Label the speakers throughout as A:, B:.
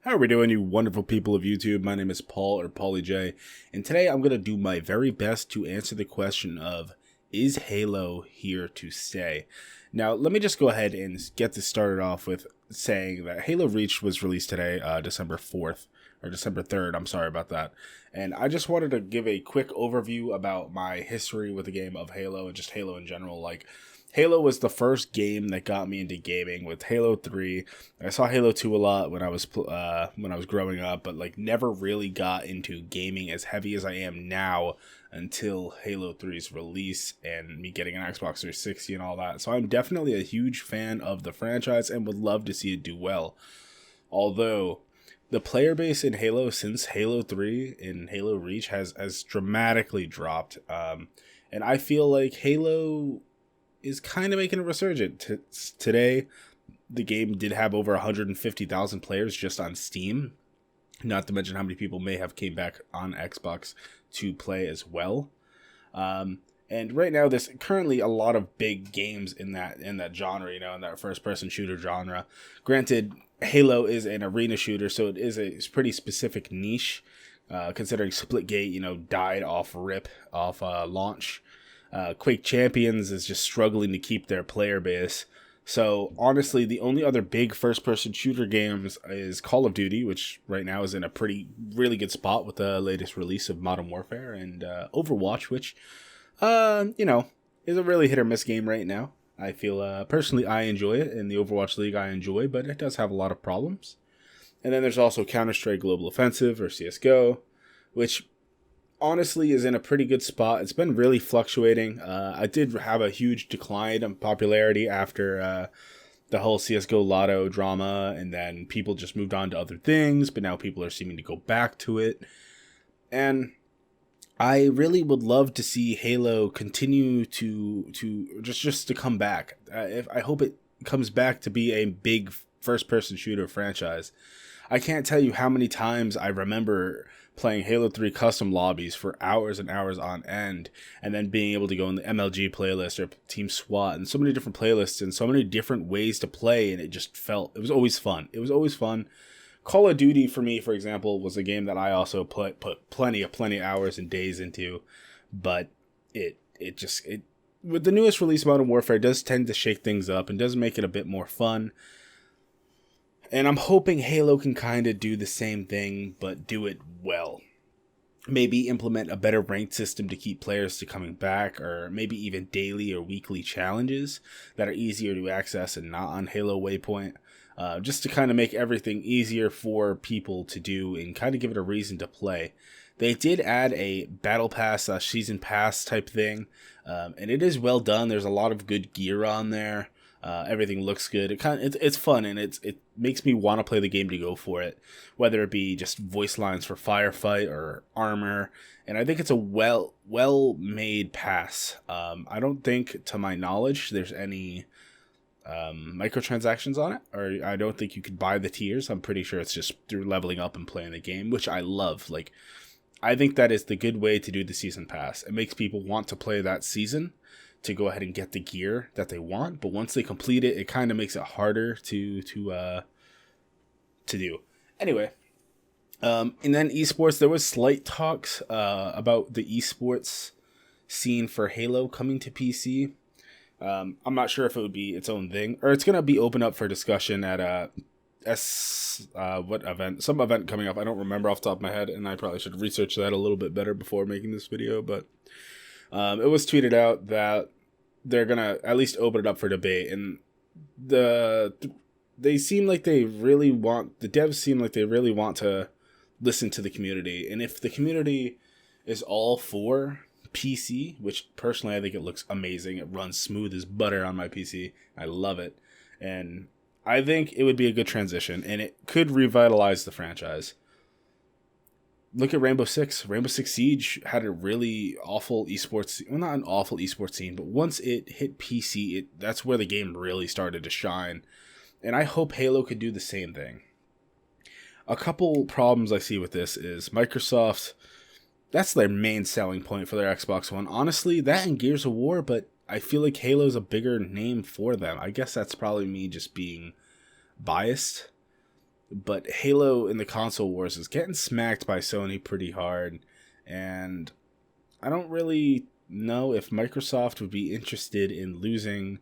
A: How are we doing, you wonderful people of YouTube? My name is Paul, or Paulie J, and today I'm going to do my very best to answer the question of, is Halo here to stay? Now, let me just go ahead and get this started off with saying that Halo Reach was released today, December 4th, or December 3rd, I'm sorry about that. And I just wanted to give a quick overview about my history with the game of Halo, and just Halo in general. Halo was the first game that got me into gaming with Halo 3. I saw Halo 2 a lot when I was growing up, but never really got into gaming as heavy as I am now until Halo 3's release and me getting an Xbox 360 and all that. So I'm definitely a huge fan of the franchise and would love to see it do well. Although the player base in Halo since Halo 3 and Halo Reach has dramatically dropped. And I feel like Halo is kind of making a resurgence. Today, the game did have over 150,000 players just on Steam. Not to mention how many people may have came back on Xbox to play as well. And right now, there's currently a lot of big games in that genre, in that first-person shooter genre. Granted, Halo is an arena shooter, so it is a pretty specific niche, considering Splitgate, died off launch. Quake Champions is just struggling to keep their player base. So honestly, the only other big first-person shooter games is Call of Duty, which right now is in a really good spot with the latest release of Modern Warfare, and Overwatch, which, is a really hit-or-miss game right now. I feel, personally, I enjoy it. In the Overwatch League, I enjoy, but it does have a lot of problems. And then there's also Counter-Strike Global Offensive, or CSGO, which honestly is in a pretty good spot. It's been really fluctuating. I did have a huge decline in popularity after the whole CSGO Lotto drama, and then people just moved on to other things, but now people are seeming to go back to it. And I really would love to see Halo continue to just to come back. I hope it comes back to be a big first-person shooter franchise. I can't tell you how many times I remember playing Halo 3 custom lobbies for hours and hours on end, and then being able to go in the MLG playlist or Team SWAT and so many different playlists and so many different ways to play, and it was always fun. It was always fun. Call of Duty, for me, for example, was a game that I also put plenty hours and days into, but it with the newest release, Modern Warfare, does tend to shake things up and does make it a bit more fun. And I'm hoping Halo can kind of do the same thing, but do it well. Maybe implement a better ranked system to keep players to coming back, or maybe even daily or weekly challenges that are easier to access and not on Halo Waypoint. Just to kind of make everything easier for people to do and kind of give it a reason to play. They did add a Battle Pass, Season Pass type thing, and it is well done. There's a lot of good gear on there. Everything looks good. It's fun, and it makes me want to play the game to go for it, whether it be just voice lines for firefight or armor. And I think it's a well made pass. I don't think, to my knowledge, there's any microtransactions on it, or I don't think you could buy the tiers. I'm pretty sure it's just through leveling up and playing the game, which I love. I think that is the good way to do the season pass. It makes people want to play that season, to go ahead and get the gear that they want, but once they complete it, it kind of makes it harder to do. Anyway, and then esports, there was slight talks about the esports scene for Halo coming to PC. I'm not sure if it would be its own thing, or it's gonna be open up for discussion at what event? Some event coming up. I don't remember off the top of my head, and I probably should research that a little bit better before making this video, but it was tweeted out that they're gonna at least open it up for debate, and the devs seem like they really want to listen to the community. And if the community is all for PC, which personally I think it looks amazing, it runs smooth as butter on my PC, I love it, and I think it would be a good transition, and it could revitalize the franchise. Look at Rainbow Six. Rainbow Six Siege had a really awful esports, well, not an awful esports scene, but once it hit PC, that's where the game really started to shine. And I hope Halo could do the same thing. A couple problems I see with this is Microsoft, that's their main selling point for their Xbox One. Honestly, that and Gears of War, but I feel like Halo's a bigger name for them. I guess that's probably me just being biased. But Halo in the console wars is getting smacked by Sony pretty hard, and I don't really know if Microsoft would be interested in losing.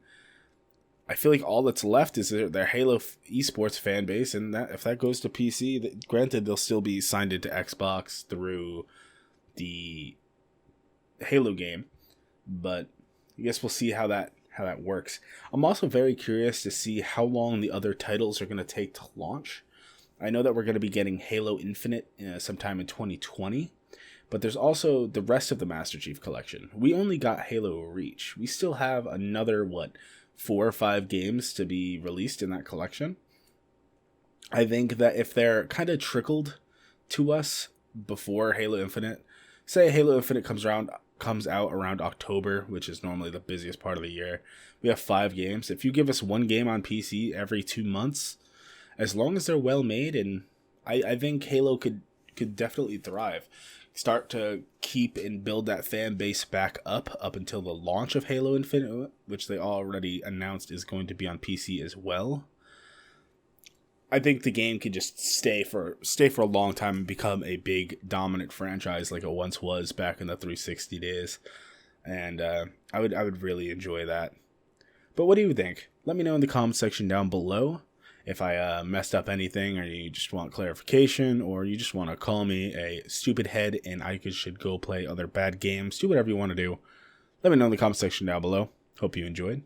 A: I feel like all that's left is their Halo esports fan base, and that if that goes to PC, granted they'll still be signed into Xbox through the Halo game, but I guess we'll see how that works. I'm also very curious to see how long the other titles are going to take to launch. I know that we're going to be getting Halo Infinite sometime in 2020, but there's also the rest of the Master Chief Collection. We only got Halo Reach. We still have another, 4 or 5 games to be released in that collection. I think that if they're kind of trickled to us before Halo Infinite, say Halo Infinite comes out around October, which is normally the busiest part of the year. We have 5 games. If you give us 1 game on PC every 2 months, as long as they're well made, and I think Halo could definitely thrive. Start to keep and build that fan base back up until the launch of Halo Infinite, which they already announced is going to be on PC as well. I think the game could just stay for a long time and become a big dominant franchise like it once was back in the 360 days, and I would really enjoy that. But what do you think? Let me know in the comment section down below if I messed up anything, or you just want clarification, or you just want to call me a stupid head and I should go play other bad games. Do whatever you want to do. Let me know in the comment section down below. Hope you enjoyed.